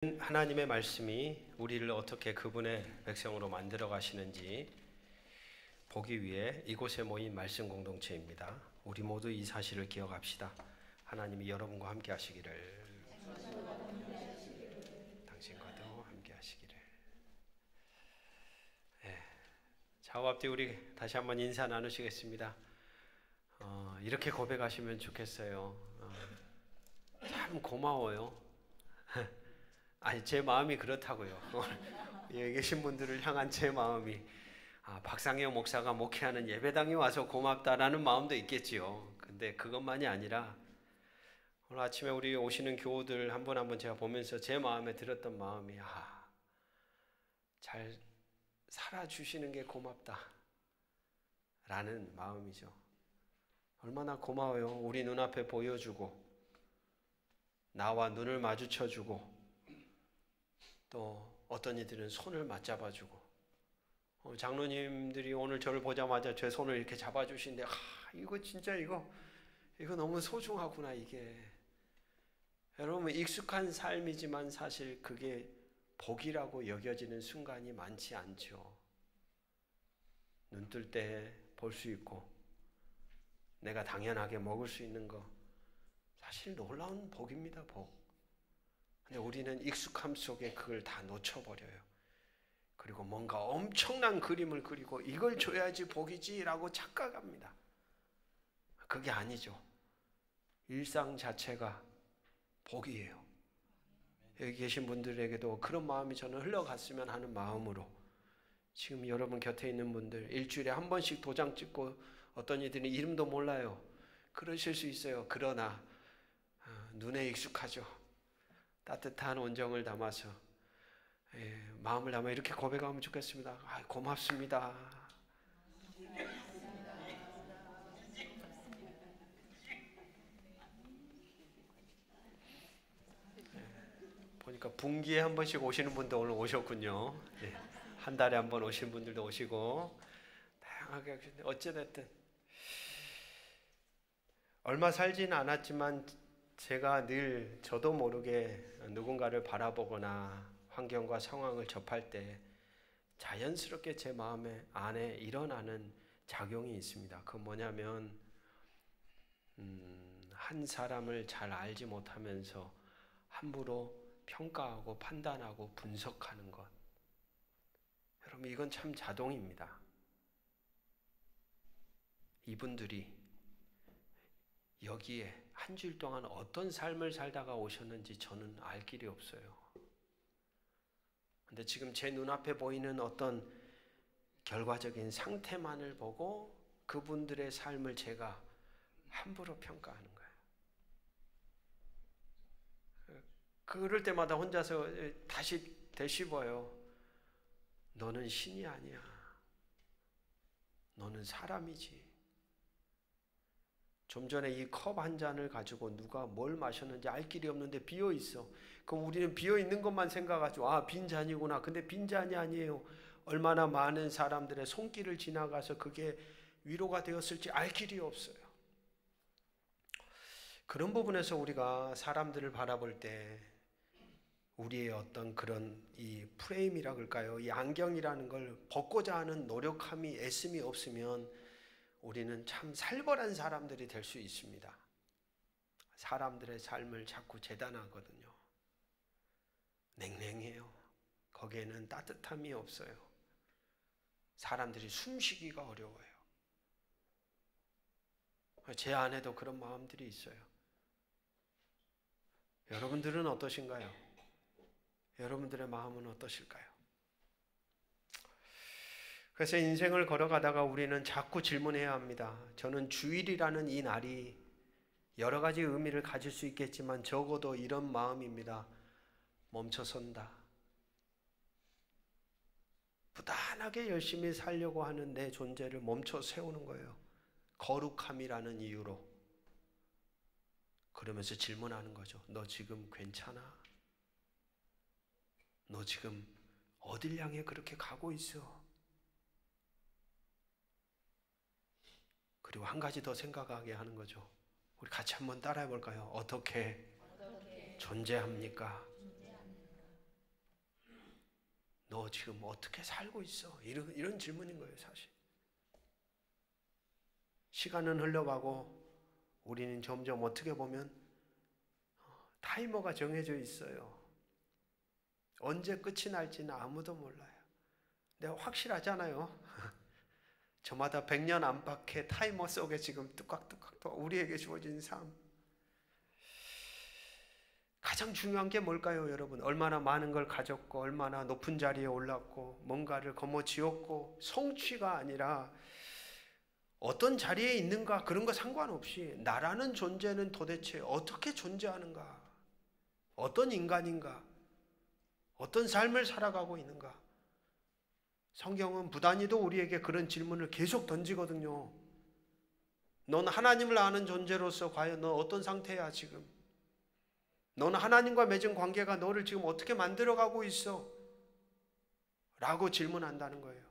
하나님의 말씀이 우리를 어떻게 그분의 백성으로 만들어 가시는지 보기 위해 이곳에 모인 말씀 공동체입니다. 우리 모두 이 사실을 기억합시다. 하나님이 여러분과 함께 하시기를, 당신과도 함께 하시기를. 좌우 앞뒤 우리 다시 한번 인사 나누시겠습니다. 이렇게 고백하시면 좋겠어요. 참 고마워요. 아니, 제 마음이 그렇다고요. 여기 계신 분들을 향한 제 마음이, 박상영 목사가 목회하는 예배당에 와서 고맙다라는 마음도 있겠지요. 근데 그것만이 아니라 오늘 아침에 우리 오시는 교우들 한 분 한 분 제가 보면서 제 마음에 들었던 마음이, 잘 살아주시는 게 고맙다 라는 마음이죠. 얼마나 고마워요. 우리 눈앞에 보여주고 나와 눈을 마주쳐주고 또 어떤 이들은 손을 맞잡아주고, 장로님들이 오늘 저를 보자마자 제 손을 이렇게 잡아주시는데, 이거 진짜 이거 너무 소중하구나. 이게 여러분, 익숙한 삶이지만 사실 그게 복이라고 여겨지는 순간이 많지 않죠. 눈 뜰 때 볼 수 있고 내가 당연하게 먹을 수 있는 거, 사실 놀라운 복입니다. 복. 근데 우리는 익숙함 속에 그걸 다 놓쳐버려요. 그리고 뭔가 엄청난 그림을 그리고 이걸 줘야지 복이지 라고 착각합니다. 그게 아니죠. 일상 자체가 복이에요. 여기 계신 분들에게도 그런 마음이 저는 흘러갔으면 하는 마음으로, 지금 여러분 곁에 있는 분들 일주일에 한 번씩 도장 찍고 어떤 이들은 이름도 몰라요. 그러실 수 있어요. 그러나 눈에 익숙하죠. 따뜻한 온정을 담아서, 마음을 담아 이렇게 고백하면 좋겠습니다. 고맙습니다. 보니까 분기에 한 번씩 오시는 분도 오늘 오셨군요. 한 달에 한 번 오시는 분들도 오시고 다양하게 하시는데, 어찌됐든 얼마 살지는 않았지만 제가 늘 저도 모르게 누군가를 바라보거나 환경과 상황을 접할 때 자연스럽게 제 마음에 안에 일어나는 작용이 있습니다. 그건 뭐냐면, 한 사람을 잘 알지 못하면서 함부로 평가하고 판단하고 분석하는 것. 여러분, 이건 참 자동입니다. 이분들이 여기에 한 주일 동안 어떤 삶을 살다가 오셨는지 저는 알 길이 없어요. 근데 지금 제 눈앞에 보이는 어떤 결과적인 상태만을 보고 그분들의 삶을 제가 함부로 평가하는 거예요. 그럴 때마다 혼자서 다시 되씹어요. 너는 신이 아니야. 너는 사람이지. 좀 전에 이 컵 한 잔을 가지고 누가 뭘 마셨는지 알 길이 없는데 비어 있어. 그럼 우리는 비어 있는 것만 생각하죠. 빈 잔이구나. 근데 빈 잔이 아니에요. 얼마나 많은 사람들의 손길을 지나가서 그게 위로가 되었을지 알 길이 없어요. 그런 부분에서 우리가 사람들을 바라볼 때 우리의 어떤 그런 이 프레임이라 그럴까요? 이 안경이라는 걸 벗고자 하는 노력함이, 애씀이 없으면 우리는 참 살벌한 사람들이 될 수 있습니다. 사람들의 삶을 자꾸 재단하거든요. 냉랭해요. 거기에는 따뜻함이 없어요. 사람들이 숨쉬기가 어려워요. 제 안에도 그런 마음들이 있어요. 여러분들은 어떠신가요? 여러분들의 마음은 어떠실까요? 그래서 인생을 걸어가다가 우리는 자꾸 질문해야 합니다. 저는 주일이라는 이 날이 여러 가지 의미를 가질 수 있겠지만 적어도 이런 마음입니다. 멈춰선다. 부단하게 열심히 살려고 하는 내 존재를 멈춰 세우는 거예요. 거룩함이라는 이유로. 그러면서 질문하는 거죠. 너 지금 괜찮아? 너 지금 어딜 향해 그렇게 가고 있어? 그리고 한 가지 더 생각하게 하는 거죠. 우리 같이 한번 따라해 볼까요? 어떻게 존재합니까? 너 지금 어떻게 살고 있어? 이런 질문인 거예요, 사실. 시간은 흘러가고 우리는 점점 어떻게 보면 타이머가 정해져 있어요. 언제 끝이 날지는 아무도 몰라요. 내가 확실하잖아요. 저마다 100년 안팎의 타이머 속에 지금 뚜깍뚜깍 또 우리에게 주어진 삶. 가장 중요한 게 뭘까요, 여러분? 얼마나 많은 걸 가졌고 얼마나 높은 자리에 올랐고 뭔가를 거머쥐었고 성취가 아니라 어떤 자리에 있는가 그런 거 상관없이 나라는 존재는 도대체 어떻게 존재하는가? 어떤 인간인가? 어떤 삶을 살아가고 있는가? 성경은 부단히도 우리에게 그런 질문을 계속 던지거든요. 넌 하나님을 아는 존재로서 과연 너 어떤 상태야 지금? 너는 하나님과 맺은 관계가 너를 지금 어떻게 만들어가고 있어? 라고 질문한다는 거예요.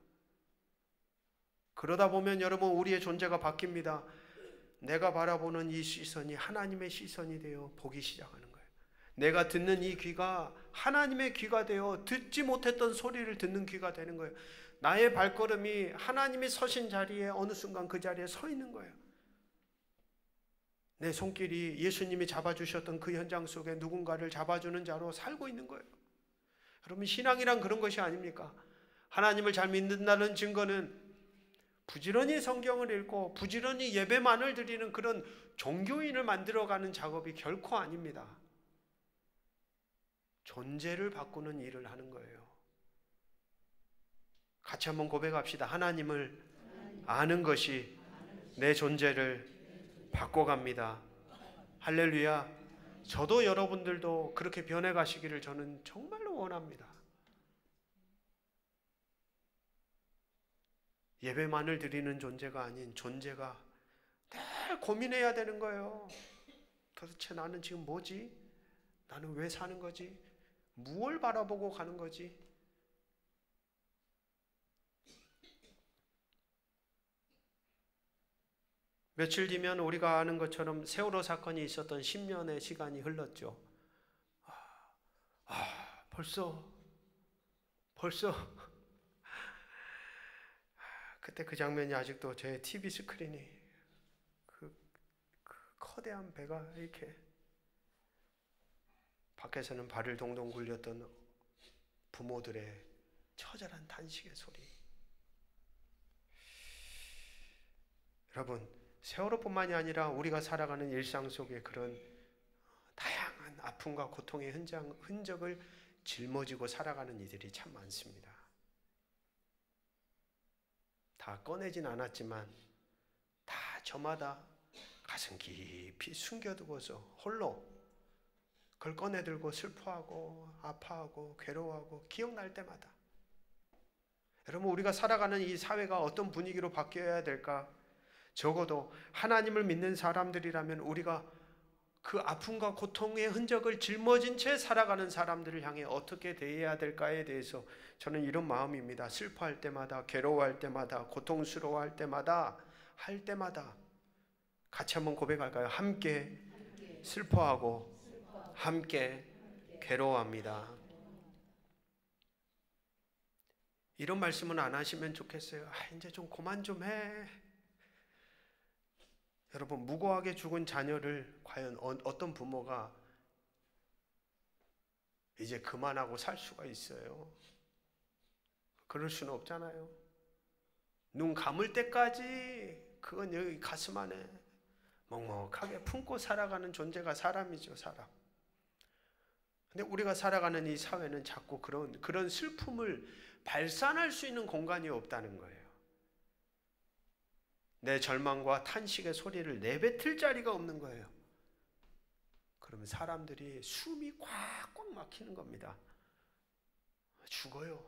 그러다 보면 여러분 우리의 존재가 바뀝니다. 내가 바라보는 이 시선이 하나님의 시선이 되어 보기 시작하는 거예요. 내가 듣는 이 귀가 하나님의 귀가 되어 듣지 못했던 소리를 듣는 귀가 되는 거예요. 나의 발걸음이 하나님이 서신 자리에 어느 순간 그 자리에 서 있는 거예요. 내 손길이 예수님이 잡아주셨던 그 현장 속에 누군가를 잡아주는 자로 살고 있는 거예요. 여러분 신앙이란 그런 것이 아닙니까? 하나님을 잘 믿는다는 증거는 부지런히 성경을 읽고 부지런히 예배만을 드리는 그런 종교인을 만들어가는 작업이 결코 아닙니다. 존재를 바꾸는 일을 하는 거예요. 같이 한번 고백합시다. 하나님을 아는 것이 내 존재를 바꿔갑니다. 할렐루야. 저도 여러분들도 그렇게 변해가시기를 저는 정말로 원합니다. 예배만을 드리는 존재가 아닌 존재가 늘 고민해야 되는 거예요. 도대체 나는 지금 뭐지? 나는 왜 사는 거지? 무엇을 바라보고 가는 거지? 며칠 뒤면 우리가 아는 것처럼 세월호 사건이 있었던 10년의 시간이 흘렀죠. 벌써 그때 그 장면이 아직도 제 TV 스크린이 그 커다란 배가 이렇게 밖에서는 발을 동동 굴렸던 부모들의 처절한 탄식의 소리. 여러분 세월호뿐만이 아니라 우리가 살아가는 일상 속에 그런 다양한 아픔과 고통의 흔적을 짊어지고 살아가는 이들이 참 많습니다. 다 꺼내진 않았지만 다 저마다 가슴 깊이 숨겨두고서 홀로 그걸 꺼내들고 슬퍼하고 아파하고 괴로워하고 기억날 때마다 여러분 우리가 살아가는 이 사회가 어떤 분위기로 바뀌어야 될까? 적어도 하나님을 믿는 사람들이라면 우리가 그 아픔과 고통의 흔적을 짊어진 채 살아가는 사람들을 향해 어떻게 대해야 될까에 대해서 저는 이런 마음입니다. 슬퍼할 때마다, 괴로워할 때마다, 고통스러워할 때마다, 할 때마다 같이 한번 고백할까요? 함께 슬퍼하고 함께 괴로워합니다. 이런 말씀은 안 하시면 좋겠어요. 이제 좀 그만 좀 해. 여러분 무고하게 죽은 자녀를 과연 어떤 부모가 이제 그만하고 살 수가 있어요? 그럴 수는 없잖아요. 눈 감을 때까지 그건 여기 가슴 안에 먹먹하게 품고 살아가는 존재가 사람이죠, 사람. 근데 우리가 살아가는 이 사회는 자꾸 그런 슬픔을 발산할 수 있는 공간이 없다는 거예요. 내 절망과 탄식의 소리를 내뱉을 자리가 없는 거예요. 그러면 사람들이 숨이 꽉꽉 막히는 겁니다. 죽어요.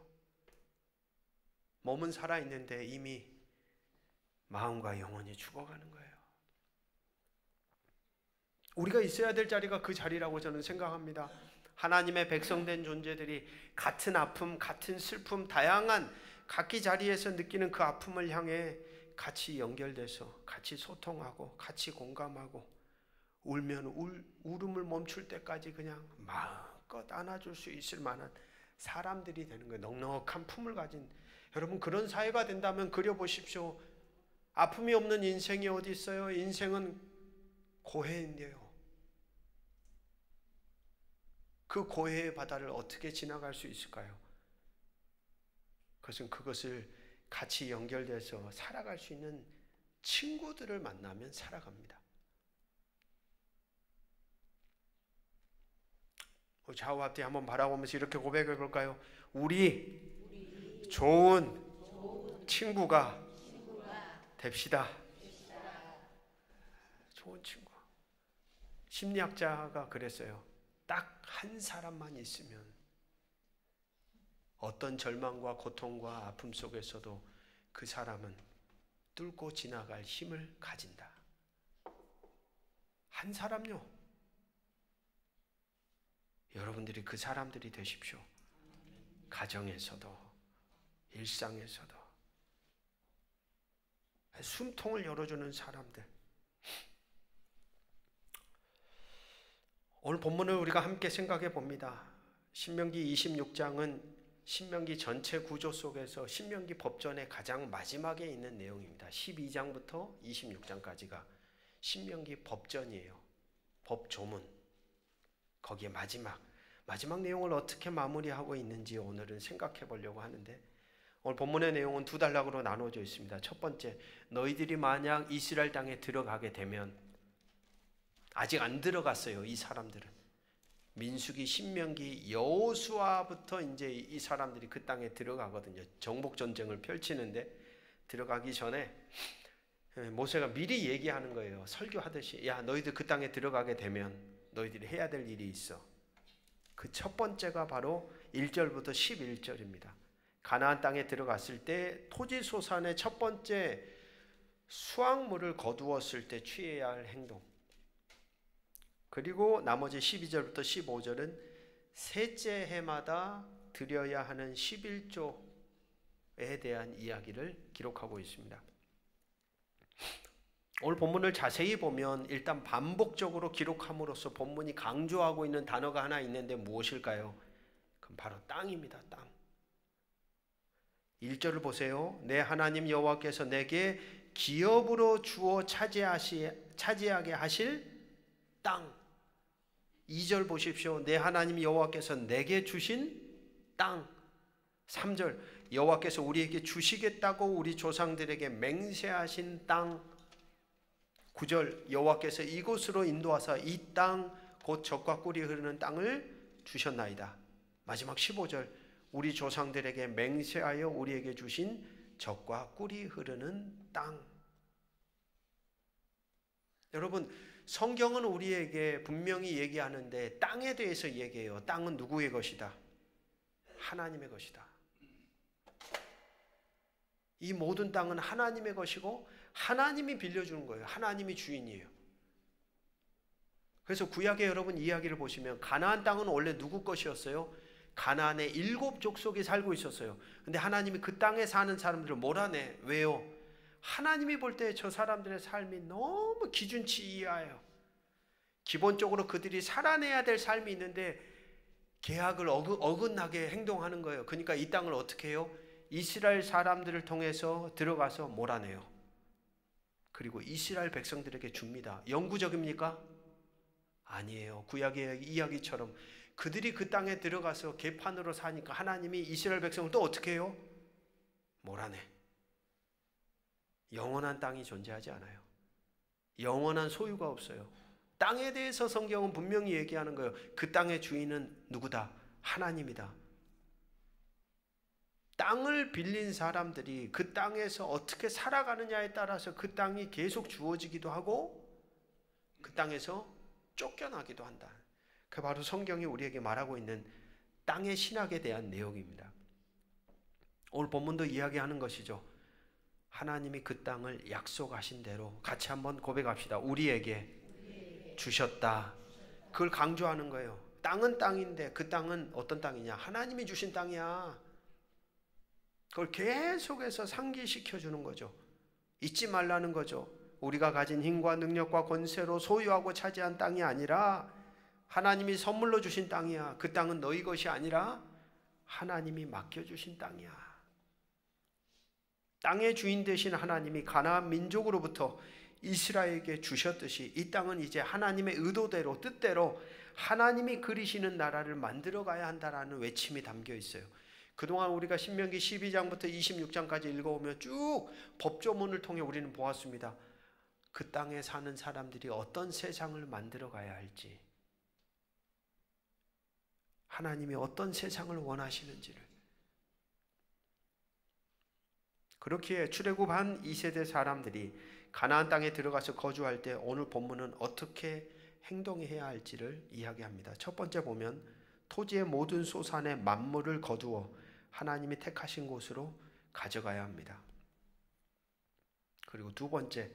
몸은 살아있는데 이미 마음과 영혼이 죽어가는 거예요. 우리가 있어야 될 자리가 그 자리라고 저는 생각합니다. 하나님의 백성된 존재들이 같은 아픔, 같은 슬픔, 다양한 각기 자리에서 느끼는 그 아픔을 향해 같이 연결돼서 같이 소통하고 같이 공감하고 울면 울음을 멈출 때까지 그냥 마음껏 안아줄 수 있을 만한 사람들이 되는 거예요. 넉넉한 품을 가진. 여러분 그런 사회가 된다면 그려보십시오. 아픔이 없는 인생이 어디 있어요? 인생은 고해인데요. 그 고해의 바다를 어떻게 지나갈 수 있을까요? 그것을 같이 연결돼서 살아갈 수 있는 친구들을 만나면 살아갑니다. 좌우 앞뒤 한번 바라보면서 이렇게 고백해 볼까요? 우리 좋은 친구가 됩시다. 좋은 친구. 심리학자가 그랬어요. 딱 한 사람만 있으면 어떤 절망과 고통과 아픔 속에서도 그 사람은 뚫고 지나갈 힘을 가진다. 한 사람요. 여러분들이 그 사람들이 되십시오. 가정에서도 일상에서도 숨통을 열어주는 사람들. 오늘 본문을 우리가 함께 생각해 봅니다. 신명기 26장은 신명기 전체 구조 속에서 신명기 법전의 가장 마지막에 있는 내용입니다. 12장부터 26장까지가 신명기 법전이에요. 법조문. 거기에 마지막 내용을 어떻게 마무리하고 있는지 오늘은 생각해 보려고 하는데, 오늘 본문의 내용은 두 단락으로 나눠져 있습니다. 첫 번째, 너희들이 만약 이스라엘 땅에 들어가게 되면, 아직 안 들어갔어요. 이 사람들은 민수기, 신명기, 여호수아부터 이제 이 사람들이 그 땅에 들어가거든요. 정복 전쟁을 펼치는데 들어가기 전에 모세가 미리 얘기하는 거예요. 설교하듯이, 야 너희들 그 땅에 들어가게 되면 너희들이 해야 될 일이 있어. 그 첫 번째가 바로 1절부터 11절입니다. 가나안 땅에 들어갔을 때 토지소산의 첫 번째 수확물을 거두었을 때 취해야 할 행동, 그리고 나머지 12절부터 15절은 셋째 해마다 드려야 하는 11조에 대한 이야기를 기록하고 있습니다. 오늘 본문을 자세히 보면 일단 반복적으로 기록함으로써 본문이 강조하고 있는 단어가 하나 있는데 무엇일까요? 그럼 바로 땅입니다. 땅. 1절을 보세요. 내 하나님 여호와께서 내게 기업으로 주어 차지하게 하실 땅. 2절 보십시오. 내 하나님 여호와께서 내게 주신 땅. 3절 여호와께서 우리에게 주시겠다고 우리 조상들에게 맹세하신 땅. 9절 여호와께서 이곳으로 인도하사 이 땅 곧 젖과 꿀이 흐르는 땅을 주셨나이다. 마지막 15절 우리 조상들에게 맹세하여 우리에게 주신 젖과 꿀이 흐르는 땅. 여러분 성경은 우리에게 분명히 얘기하는데 땅에 대해서 얘기해요. 땅은 누구의 것이다? 하나님의 것이다. 이 모든 땅은 하나님의 것이고 하나님이 빌려주는 거예요. 하나님이 주인이에요. 그래서 구약의 여러분 이야기를 보시면 가나안 땅은 원래 누구 것이었어요? 가나안의 7족속이 살고 있었어요. 근데 하나님이 그 땅에 사는 사람들을 몰아내. 왜요? 하나님이 볼 때 저 사람들의 삶이 너무 기준치 이하예요. 기본적으로 그들이 살아내야 될 삶이 있는데 계약을 어긋나게 행동하는 거예요. 그러니까 이 땅을 어떻게 해요? 이스라엘 사람들을 통해서 들어가서 몰아내요. 그리고 이스라엘 백성들에게 줍니다. 영구적입니까? 아니에요. 구약의 이야기처럼 그들이 그 땅에 들어가서 개판으로 사니까 하나님이 이스라엘 백성을 또 어떻게 해요? 몰아내. 영원한 땅이 존재하지 않아요. 영원한 소유가 없어요. 땅에 대해서 성경은 분명히 얘기하는 거예요. 그 땅의 주인은 누구다? 하나님이다. 땅을 빌린 사람들이 그 땅에서 어떻게 살아가느냐에 따라서 그 땅이 계속 주어지기도 하고 그 땅에서 쫓겨나기도 한다. 그 바로 성경이 우리에게 말하고 있는 땅의 신학에 대한 내용입니다. 오늘 본문도 이야기하는 것이죠. 하나님이 그 땅을 약속하신 대로 같이 한번 고백합시다. 우리에게 주셨다. 그걸 강조하는 거예요. 땅은 땅인데 그 땅은 어떤 땅이냐? 하나님이 주신 땅이야. 그걸 계속해서 상기시켜 주는 거죠. 잊지 말라는 거죠. 우리가 가진 힘과 능력과 권세로 소유하고 차지한 땅이 아니라 하나님이 선물로 주신 땅이야. 그 땅은 너희 것이 아니라 하나님이 맡겨주신 땅이야. 땅의 주인 되신 하나님이 가나안 민족으로부터 이스라엘에게 주셨듯이 이 땅은 이제 하나님의 의도대로 뜻대로 하나님이 그리시는 나라를 만들어 가야 한다라는 외침이 담겨 있어요. 그동안 우리가 신명기 12장부터 26장까지 읽어오며 쭉 법조문을 통해 우리는 보았습니다. 그 땅에 사는 사람들이 어떤 세상을 만들어 가야 할지, 하나님이 어떤 세상을 원하시는지를. 그렇기에 출애굽 한 2세대 사람들이 가나안 땅에 들어가서 거주할 때 오늘 본문은 어떻게 행동해야 할지를 이야기합니다. 첫 번째 보면 토지의 모든 소산의 만물을 거두어 하나님이 택하신 곳으로 가져가야 합니다. 그리고 두 번째,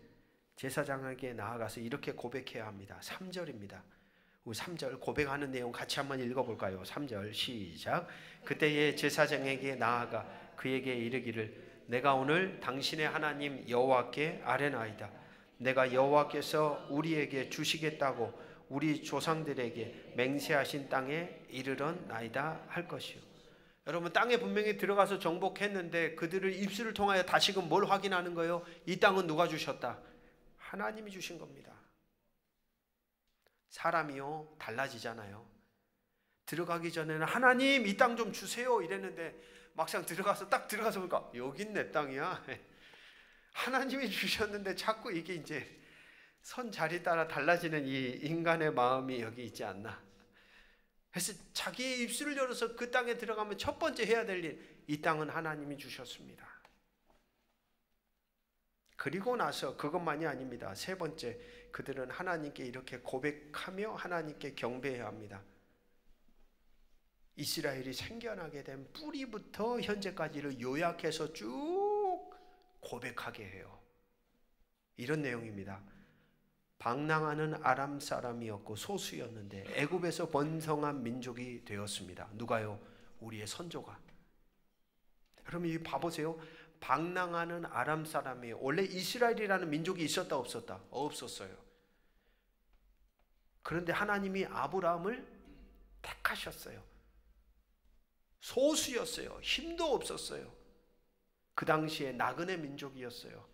제사장에게 나아가서 이렇게 고백해야 합니다. 3절입니다. 우리 3절 고백하는 내용 같이 한번 읽어볼까요? 3절 시작. 그때의 제사장에게 나아가 그에게 이르기를 내가 오늘 당신의 하나님 여호와께 아뢰나이다. 내가 여호와께서 우리에게 주시겠다고 우리 조상들에게 맹세하신 땅에 이르렀나이다 할 것이요. 여러분, 땅에 분명히 들어가서 정복했는데 그들을 입술을 통하여 다시금 뭘 확인하는 거예요? 이 땅은 누가 주셨다? 하나님이 주신 겁니다. 사람이요 달라지잖아요. 들어가기 전에는 하나님 이 땅 좀 주세요 이랬는데 막상 딱 들어가서 보니까 여긴 내 땅이야. 하나님이 주셨는데 자꾸 이게 이제 선 자리 따라 달라지는 이 인간의 마음이 여기 있지 않나. 그래서 자기의 입술을 열어서 그 땅에 들어가면 첫 번째 해야 될 일, 이 땅은 하나님이 주셨습니다. 그리고 나서 그것만이 아닙니다. 세 번째, 그들은 하나님께 이렇게 고백하며 하나님께 경배해야 합니다. 이스라엘이 생겨나게 된 뿌리부터 현재까지를 요약해서 쭉 고백하게 해요. 이런 내용입니다. 방랑하는 아람 사람이었고 소수였는데 애굽에서 번성한 민족이 되었습니다. 누가요? 우리의 선조가. 여러분 이 봐보세요. 방랑하는 아람 사람이 원래 이스라엘이라는 민족이 있었다 없었다? 없었어요. 그런데 하나님이 아브라함을 택하셨어요. 소수였어요. 힘도 없었어요. 그 당시에 나그네 민족이었어요.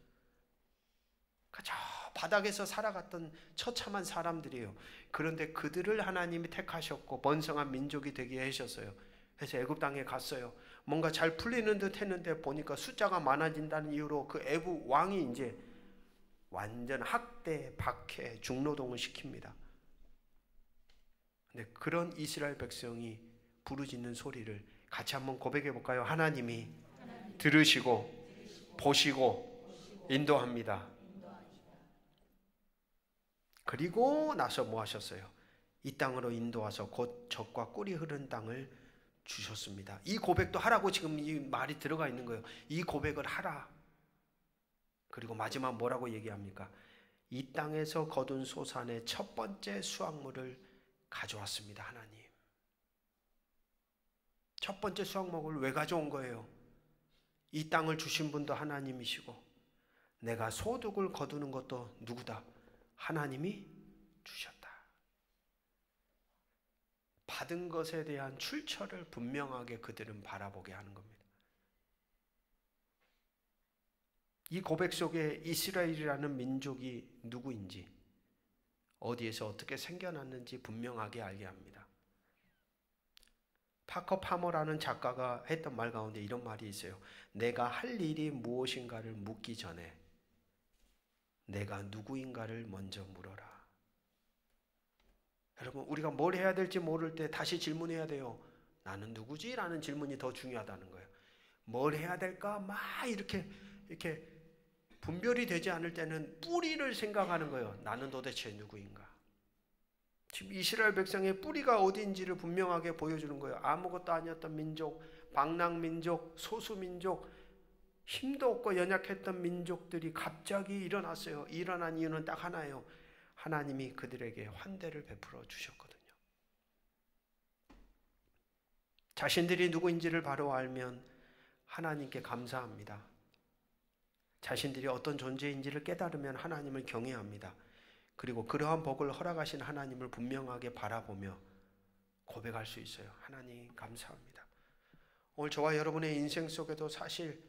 저 바닥에서 살아갔던 처참한 사람들이에요. 그런데 그들을 하나님이 택하셨고 번성한 민족이 되게 하셨어요. 그래서 애굽 땅에 갔어요. 뭔가 잘 풀리는 듯 했는데 보니까 숫자가 많아진다는 이유로 그 애굽 왕이 이제 완전 학대, 박해, 중노동을 시킵니다. 근데 그런 이스라엘 백성이 부르짖는 소리를 같이 한번 고백해 볼까요? 하나님이 들으시고 보시고 인도합니다. 그리고 나서 뭐 하셨어요? 이 땅으로 인도와서 곧 젖과 꿀이 흐르는 땅을 주셨습니다. 이 고백도 하라고 지금 이 말이 들어가 있는 거예요. 이 고백을 하라. 그리고 마지막 뭐라고 얘기합니까? 이 땅에서 거둔 소산의 첫 번째 수확물을 가져왔습니다. 하나님. 첫 번째 수확물을 왜 가져온 거예요? 이 땅을 주신 분도 하나님이시고 내가 소득을 거두는 것도 누구다? 하나님이 주셨다. 받은 것에 대한 출처를 분명하게 그들은 바라보게 하는 겁니다. 이 고백 속에 이스라엘이라는 민족이 누구인지, 어디에서 어떻게 생겨났는지 분명하게 알게 합니다. 파커 파머라는 작가가 했던 말 가운데 이런 말이 있어요. 내가 할 일이 무엇인가를 묻기 전에 내가 누구인가를 먼저 물어라. 여러분, 우리가 뭘 해야 될지 모를 때 다시 질문해야 돼요. 나는 누구지? 라는 질문이 더 중요하다는 거예요. 뭘 해야 될까? 막 이렇게 분별이 되지 않을 때는 뿌리를 생각하는 거예요. 나는 도대체 누구인가? 지금 이스라엘 백성의 뿌리가 어디인지를 분명하게 보여주는 거예요. 아무것도 아니었던 민족, 방랑민족, 소수민족, 힘도 없고 연약했던 민족들이 갑자기 일어났어요. 일어난 이유는 딱 하나예요. 하나님이 그들에게 환대를 베풀어 주셨거든요. 자신들이 누구인지를 바로 알면 하나님께 감사합니다. 자신들이 어떤 존재인지를 깨달으면 하나님을 경외합니다. 그리고 그러한 복을 허락하신 하나님을 분명하게 바라보며 고백할 수 있어요. 하나님 감사합니다. 오늘 저와 여러분의 인생 속에도 사실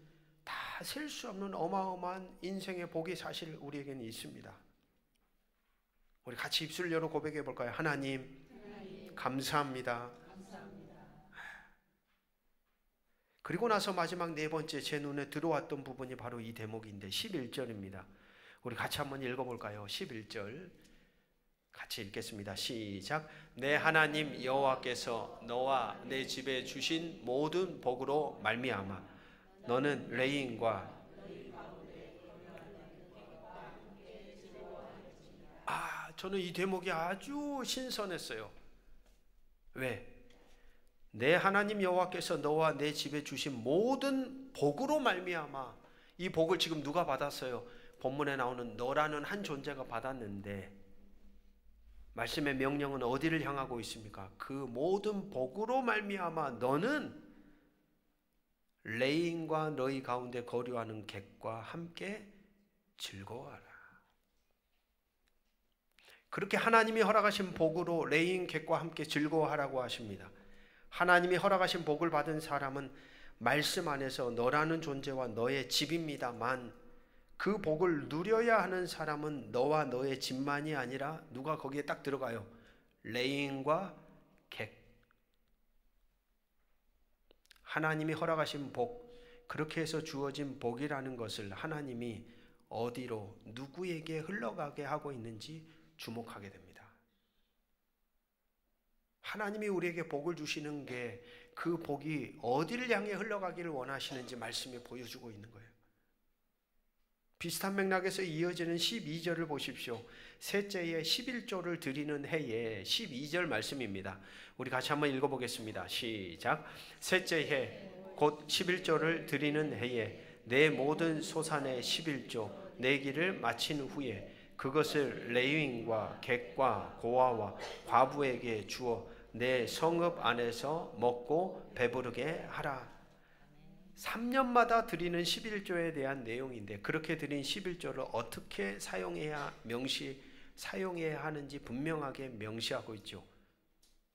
다 셀 수 없는 어마어마한 인생의 복이 사실 우리에게는 있습니다. 우리 같이 입술 열어 고백해 볼까요? 하나님, 감사합니다. 그리고 나서 마지막 네 번째 제 눈에 들어왔던 부분이 바로 이 대목인데 11절입니다. 우리 같이 한번 읽어볼까요? 11절 같이 읽겠습니다. 시작. 내 하나님 여호와께서 너와 내 집에 주신 모든 복으로 말미암아 너는 레인과 저는 이 대목이 아주 신선했어요. 왜? 내 하나님 여호와께서 너와 내 집에 주신 모든 복으로 말미암아. 이 복을 지금 누가 받았어요? 본문에 나오는 너라는 한 존재가 받았는데 말씀의 명령은 어디를 향하고 있습니까? 그 모든 복으로 말미암아 너는 레인과 너희 가운데 거류하는 객과 함께 즐거워하라. 그렇게 하나님이 허락하신 복으로 레인 객과 함께 즐거워하라고 하십니다. 하나님이 허락하신 복을 받은 사람은 말씀 안에서 너라는 존재와 너의 집입니다만 그 복을 누려야 하는 사람은 너와 너의 집만이 아니라 누가 거기에 딱 들어가요? 레인과 객. 하나님이 허락하신 복, 그렇게 해서 주어진 복이라는 것을 하나님이 어디로 누구에게 흘러가게 하고 있는지 주목하게 됩니다. 하나님이 우리에게 복을 주시는 게 그 복이 어디를 향해 흘러가기를 원하시는지 말씀이 보여주고 있는 거예요. 비슷한 맥락에서 이어지는 12절을 보십시오. 셋째에 11조를 드리는 해에 12절 말씀입니다. 우리 같이 한번 읽어보겠습니다. 시작. 셋째 해 곧 11조를 드리는 해에 내 모든 소산의 11조 내기를 마친 후에 그것을 레위인과 객과 고아와 과부에게 주어 내 성읍 안에서 먹고 배부르게 하라. 3년마다 드리는 11조에 대한 내용인데 그렇게 드린 11조를 어떻게 사용해야 하는지 분명하게 명시하고 있죠.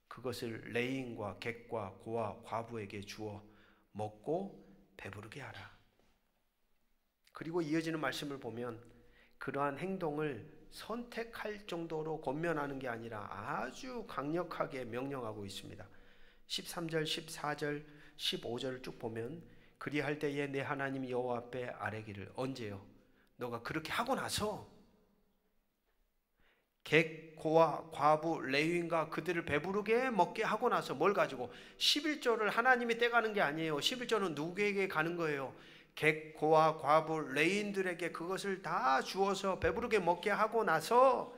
그것을 레인과 객과 고아 과부에게 주어 먹고 배부르게 하라. 그리고 이어지는 말씀을 보면 그러한 행동을 선택할 정도로 권면하는 게 아니라 아주 강력하게 명령하고 있습니다. 13절, 14절, 15절을 쭉 보면 그리할 때에 내 하나님 여호와 앞에 아뢰기를. 언제요? 너가 그렇게 하고 나서 객, 고아, 과부, 레위인과 그들을 배부르게 먹게 하고 나서 뭘 가지고? 11조를 하나님이 떼가는 게 아니에요. 11조는 누구에게 가는 거예요? 객, 고아, 과부, 레인들에게 그것을 다 주어서 배부르게 먹게 하고 나서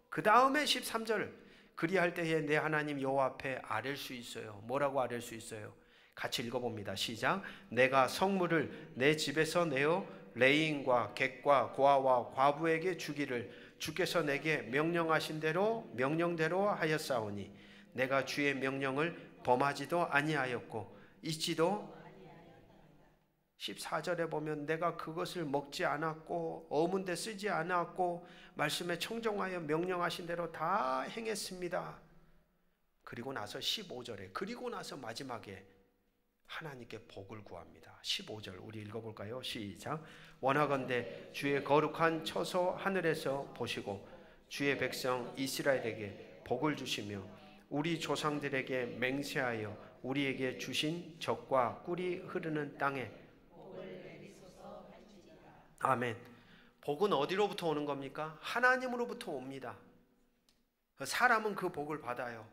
그 다음에 13절 그리할 때에 내 하나님 여호와 앞에 아랠 수 있어요. 뭐라고 아랠 수 있어요? 같이 읽어봅니다. 시작. 내가 성물을 내 집에서 내어 레인과 객과 고아와 과부에게 주기를 주께서 내게 명령하신 대로 명령대로 하였사오니 내가 주의 명령을 범하지도 아니하였고 잊지도 14절에 보면 내가 그것을 먹지 않았고 어문 데 쓰지 않았고 말씀에 청정하여 명령하신 대로 다 행했습니다. 그리고 나서 15절에 그리고 나서 마지막에 하나님께 복을 구합니다. 15절 우리 읽어볼까요? 시작. 원하건대 주의 거룩한 처소 하늘에서 보시고 주의 백성 이스라엘에게 복을 주시며 우리 조상들에게 맹세하여 우리에게 주신 젖과 꿀이 흐르는 땅에 아멘. 복은 어디로부터 오는 겁니까? 하나님으로부터 옵니다. 사람은 그 복을 받아요.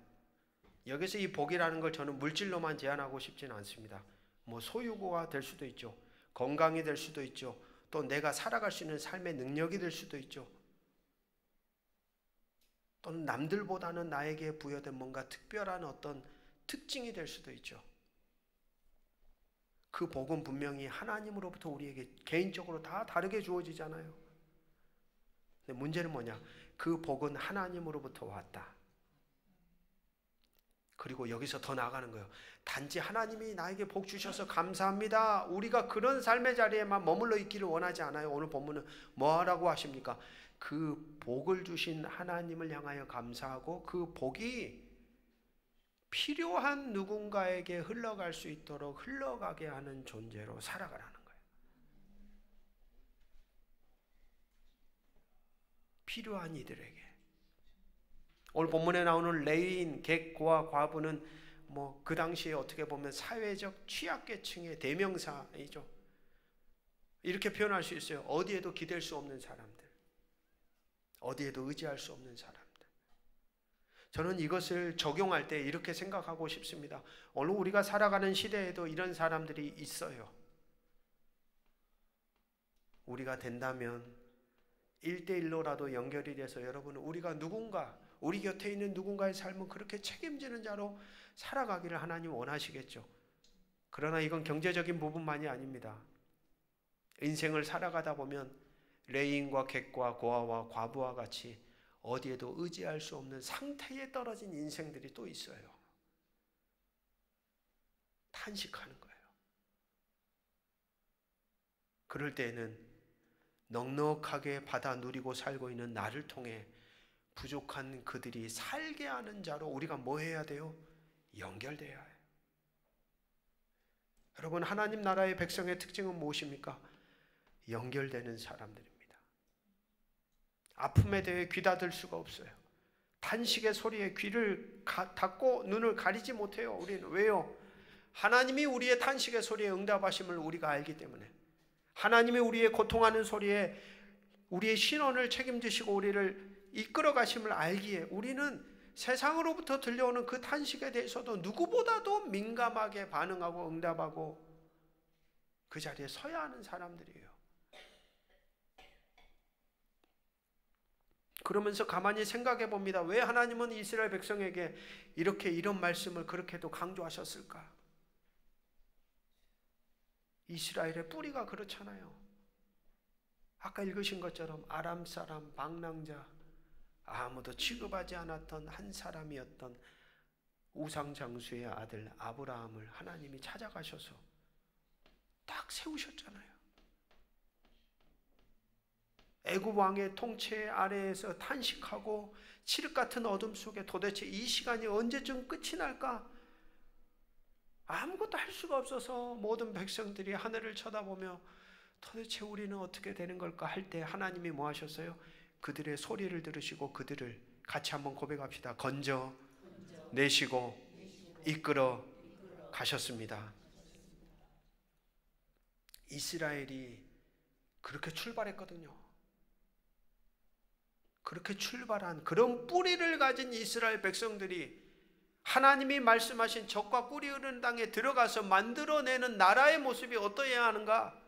여기서 이 복이라는 걸 저는 물질로만 제한하고 싶지는 않습니다. 뭐 소유가 될 수도 있죠. 건강이 될 수도 있죠. 또 내가 살아갈 수 있는 삶의 능력이 될 수도 있죠. 또는 남들보다는 나에게 부여된 뭔가 특별한 어떤 특징이 될 수도 있죠. 그 복은 분명히 하나님으로부터 우리에게 개인적으로 다 다르게 주어지잖아요. 근데 문제는 뭐냐? 그 복은 하나님으로부터 왔다. 그리고 여기서 더 나아가는 거예요. 단지 하나님이 나에게 복 주셔서 감사합니다. 우리가 그런 삶의 자리에만 머물러 있기를 원하지 않아요. 오늘 본문은 뭐라고 하십니까? 그 복을 주신 하나님을 향하여 감사하고 그 복이 필요한 누군가에게 흘러갈 수 있도록 흘러가게 하는 존재로 살아가라는 거예요. 필요한 이들에게. 오늘 본문에 나오는 레위인, 객과 과부는 그 당시에 어떻게 보면 사회적 취약계층의 대명사이죠. 이렇게 표현할 수 있어요. 어디에도 기댈 수 없는 사람들, 어디에도 의지할 수 없는 사람들. 저는 이것을 적용할 때 이렇게 생각하고 싶습니다. 오늘 우리가 살아가는 시대에도 이런 사람들이 있어요. 우리가 된다면 1대1로라도 연결이 돼서 여러분, 우리가 누군가, 우리 곁에 있는 누군가의 삶은 그렇게 책임지는 자로 살아가기를 하나님 원하시겠죠. 그러나 이건 경제적인 부분만이 아닙니다. 인생을 살아가다 보면 레위인과 객과 고아와 과부와 같이 어디에도 의지할 수 없는 상태에 떨어진 인생들이 또 있어요. 탄식하는 거예요. 그럴 때에는 넉넉하게 받아 누리고 살고 있는 나를 통해 부족한 그들이 살게 하는 자로 우리가 뭐 해야 돼요? 연결돼야 해요. 여러분, 하나님 나라의 백성의 특징은 무엇입니까? 연결되는 사람들입니다. 아픔에 대해 귀닫을 수가 없어요. 탄식의 소리에 귀를 닫고 눈을 가리지 못해요. 우리는. 왜요? 하나님이 우리의 탄식의 소리에 응답하심을 우리가 알기 때문에, 하나님이 우리의 고통하는 소리에 우리의 신원을 책임지시고 우리를 이끌어 가심을 알기에 우리는 세상으로부터 들려오는 그 탄식에 대해서도 누구보다도 민감하게 반응하고 응답하고 그 자리에 서야 하는 사람들이에요. 그러면서 가만히 생각해 봅니다. 왜 하나님은 이스라엘 백성에게 이런 말씀을 그렇게도 강조하셨을까? 이스라엘의 뿌리가 그렇잖아요. 아까 읽으신 것처럼 아람 사람, 방랑자, 아무도 취급하지 않았던 한 사람이었던 우상장수의 아들 아브라함을 하나님이 찾아가셔서 딱 세우셨잖아요. 애굽 왕의 통치 아래에서 탄식하고 칠흑 같은 어둠 속에 도대체 이 시간이 언제쯤 끝이 날까? 아무것도 할 수가 없어서 모든 백성들이 하늘을 쳐다보며 도대체 우리는 어떻게 되는 걸까 할 때 하나님이 뭐 하셨어요? 그들의 소리를 들으시고 그들을 같이 한번 고백합시다. 건져 내시고 이끌어 가셨습니다. 이스라엘이 그렇게 출발했거든요. 그렇게 출발한 그런 뿌리를 가진 이스라엘 백성들이 하나님이 말씀하신 적과 꿀이 흐르는 땅에 들어가서 만들어내는 나라의 모습이 어떠해야 하는가?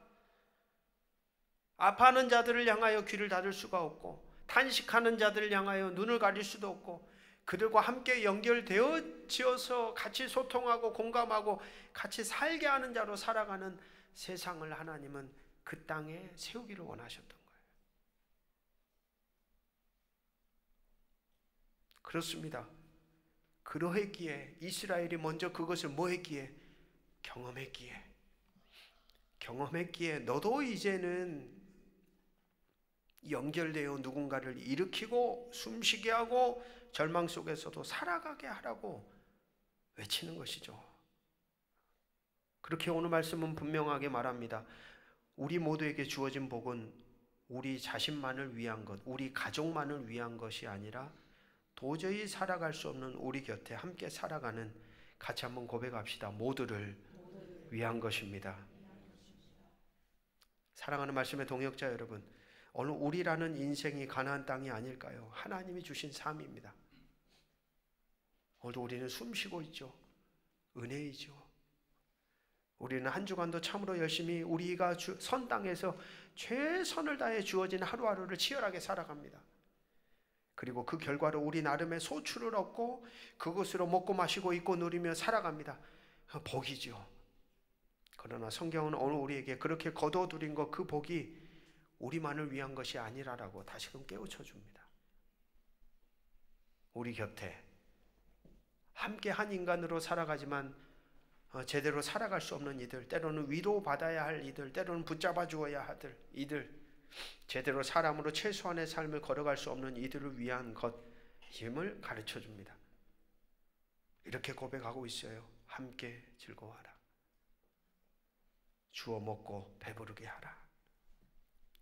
아파하는 자들을 향하여 귀를 닫을 수가 없고, 탄식하는 자들을 향하여 눈을 가릴 수도 없고, 그들과 함께 연결되어지어서 같이 소통하고 공감하고 같이 살게 하는 자로 살아가는 세상을 하나님은 그 땅에 세우기를 원하셨던 거예요. 그렇습니다. 그러했기에 이스라엘이 먼저 그것을 뭐 했기에? 경험했기에 너도 이제는 연결되어 누군가를 일으키고 숨쉬게 하고 절망 속에서도 살아가게 하라고 외치는 것이죠. 그렇게 오늘 말씀은 분명하게 말합니다. 우리 모두에게 주어진 복은 우리 자신만을 위한 것, 우리 가족만을 위한 것이 아니라 도저히 살아갈 수 없는 우리 곁에 함께 살아가는, 같이 한번 고백합시다. 모두를 위한 것입니다. 사랑하는 말씀의 동역자 여러분, 오늘 우리라는 인생이 가나안 땅이 아닐까요? 하나님이 주신 삶입니다. 오늘도 우리는 숨쉬고 있죠. 은혜이죠. 우리는 한 주간도 참으로 열심히 우리가 선 땅에서 최선을 다해 주어진 하루하루를 치열하게 살아갑니다. 그리고 그 결과로 우리 나름의 소출을 얻고 그것으로 먹고 마시고 입고 누리며 살아갑니다. 복이죠. 그러나 성경은 오늘 우리에게 그렇게 거둬들인 것, 그 복이 우리만을 위한 것이 아니라라고 다시금 깨우쳐 줍니다. 우리 곁에 함께 한 인간으로 살아가지만 제대로 살아갈 수 없는 이들, 때로는 위로받아야 할 이들, 때로는 붙잡아 주어야 할 이들, 제대로 사람으로 최소한의 삶을 걸어갈 수 없는 이들을 위한 것임을 가르쳐 줍니다. 이렇게 고백하고 있어요. 함께 즐거워하라. 주어 먹고 배부르게 하라.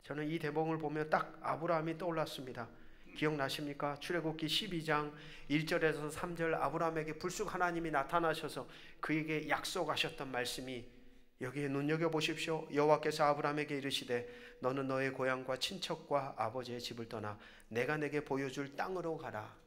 저는 이 대목을 보며 딱 아브라함이 떠올랐습니다. 기억나십니까? 출애굽기 12장 1절에서 3절 아브라함에게 불쑥 하나님이 나타나셔서 그에게 약속하셨던 말씀이 여기에 눈여겨보십시오. 여호와께서 아브라함에게 이르시되 너는 너의 고향과 친척과 아버지의 집을 떠나 내가 내게 보여줄 땅으로 가라.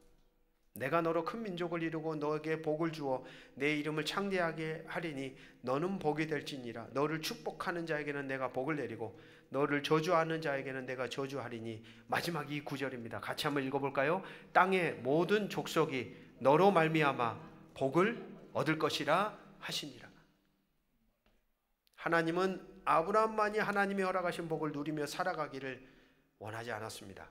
내가 너로 큰 민족을 이루고 너에게 복을 주어 내 이름을 창대하게 하리니 너는 복이 될지니라. 너를 축복하는 자에게는 내가 복을 내리고 너를 저주하는 자에게는 내가 저주하리니. 마지막 이 구절입니다. 같이 한번 읽어볼까요? 땅의 모든 족속이 너로 말미암아 복을 얻을 것이라 하시니라. 하나님은 아브라함만이 하나님이 허락하신 복을 누리며 살아가기를 원하지 않았습니다.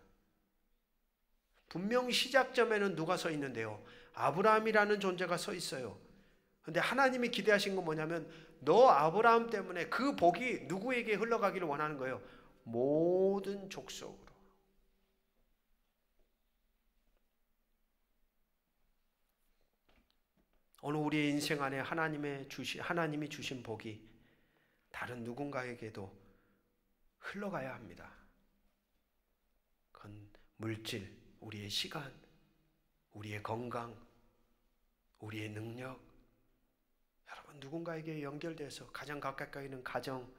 분명 시작점에는 누가 서 있는데요? 아브라함이라는 존재가 서 있어요. 그런데 하나님이 기대하신 건 뭐냐면 너 아브라함 때문에 그 복이 누구에게 흘러가기를 원하는 거예요? 모든 족속으로. 오늘 우리의 인생 안에 하나님이 주신 복이 다른 누군가에게도 흘러가야 합니다. 그건 물질, 우리의 시간, 우리의 건강, 우리의 능력, 여러분 누군가에게 연결돼서 가장 가깝게 있는 가정,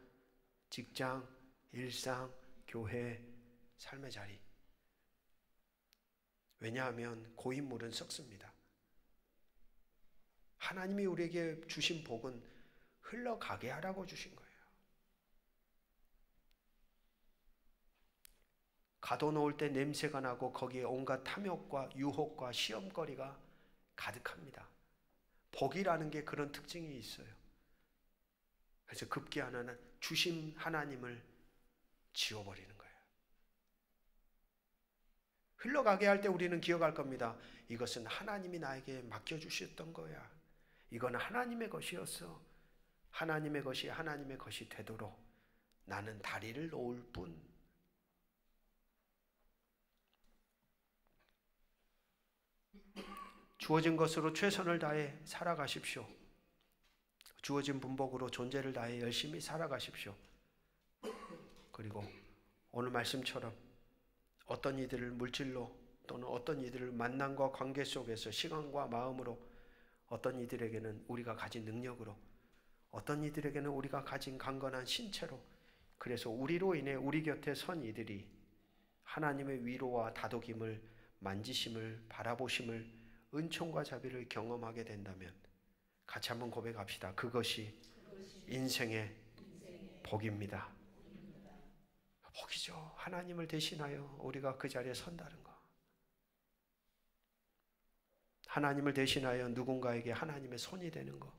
직장, 일상, 교회, 삶의 자리. 왜냐하면 고인물은 썩습니다. 하나님이 우리에게 주신 복은 흘러가게 하라고 주신 거예요. 가둬놓을 때 냄새가 나고 거기에 온갖 탐욕과 유혹과 시험거리가 가득합니다. 복이라는 게 그런 특징이 있어요. 그래서 급기 하나는 주신 하나님을 지워버리는 거예요. 흘러가게 할 때 우리는 기억할 겁니다. 이것은 하나님이 나에게 맡겨주셨던 거야. 이건 하나님의 것이었어. 하나님의 것이 되도록 나는 다리를 놓을 뿐. 주어진 것으로 최선을 다해 살아가십시오. 주어진 분복으로 존재를 다해 열심히 살아가십시오. 그리고 오늘 말씀처럼 어떤 이들을 물질로 또는 어떤 이들을 만남과 관계 속에서 시간과 마음으로, 어떤 이들에게는 우리가 가진 능력으로, 어떤 이들에게는 우리가 가진 강건한 신체로, 그래서 우리로 인해 우리 곁에 선 이들이 하나님의 위로와 다독임을, 만지심을, 바라보심을, 은총과 자비를 경험하게 된다면 같이 한번 고백합시다. 그것이 인생의 복입니다. 복이죠. 하나님을 대신하여 우리가 그 자리에 선다는 거. 하나님을 대신하여 누군가에게 하나님의 손이 되는 거.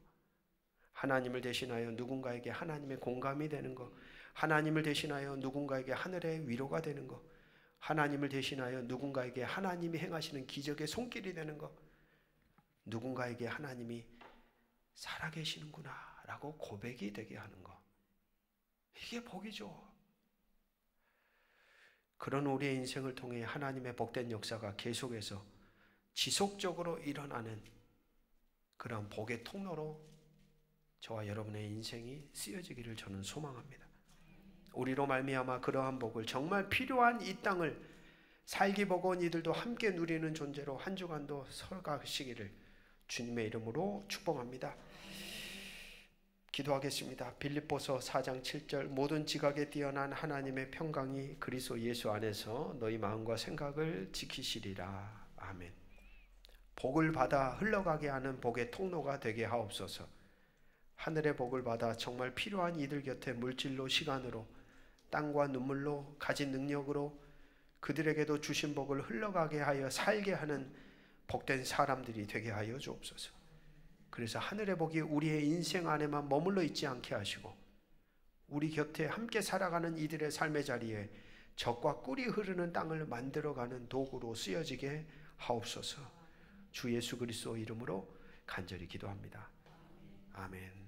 하나님을 대신하여 누군가에게 하나님의 공감이 되는 거. 하나님을 대신하여 누군가에게 하늘의 위로가 되는 거. 하나님을 대신하여 누군가에게 하나님이 행하시는 기적의 손길이 되는 것, 누군가에게 하나님이 살아계시는구나 라고 고백이 되게 하는 것, 이게 복이죠. 그런 우리의 인생을 통해 하나님의 복된 역사가 계속해서 지속적으로 일어나는 그런 복의 통로로 저와 여러분의 인생이 쓰여지기를 저는 소망합니다. 우리로 말미암아 그러한 복을, 정말 필요한 이 땅을 살기 버거운 이들도 함께 누리는 존재로 한 주간도 살아가시기를 주님의 이름으로 축복합니다. 기도하겠습니다. 빌립보서 4장 7절 모든 지각에 뛰어난 하나님의 평강이 그리스도 예수 안에서 너희 마음과 생각을 지키시리라. 아멘. 복을 받아 흘러가게 하는 복의 통로가 되게 하옵소서. 하늘의 복을 받아 정말 필요한 이들 곁에 물질로, 시간으로, 땀과 눈물로, 가진 능력으로 그들에게도 주신 복을 흘러가게 하여 살게 하는 복된 사람들이 되게 하여 주옵소서. 그래서 하늘의 복이 우리의 인생 안에만 머물러 있지 않게 하시고 우리 곁에 함께 살아가는 이들의 삶의 자리에 젖과 꿀이 흐르는 땅을 만들어가는 도구로 쓰여지게 하옵소서. 주 예수 그리스도 이름으로 간절히 기도합니다. 아멘.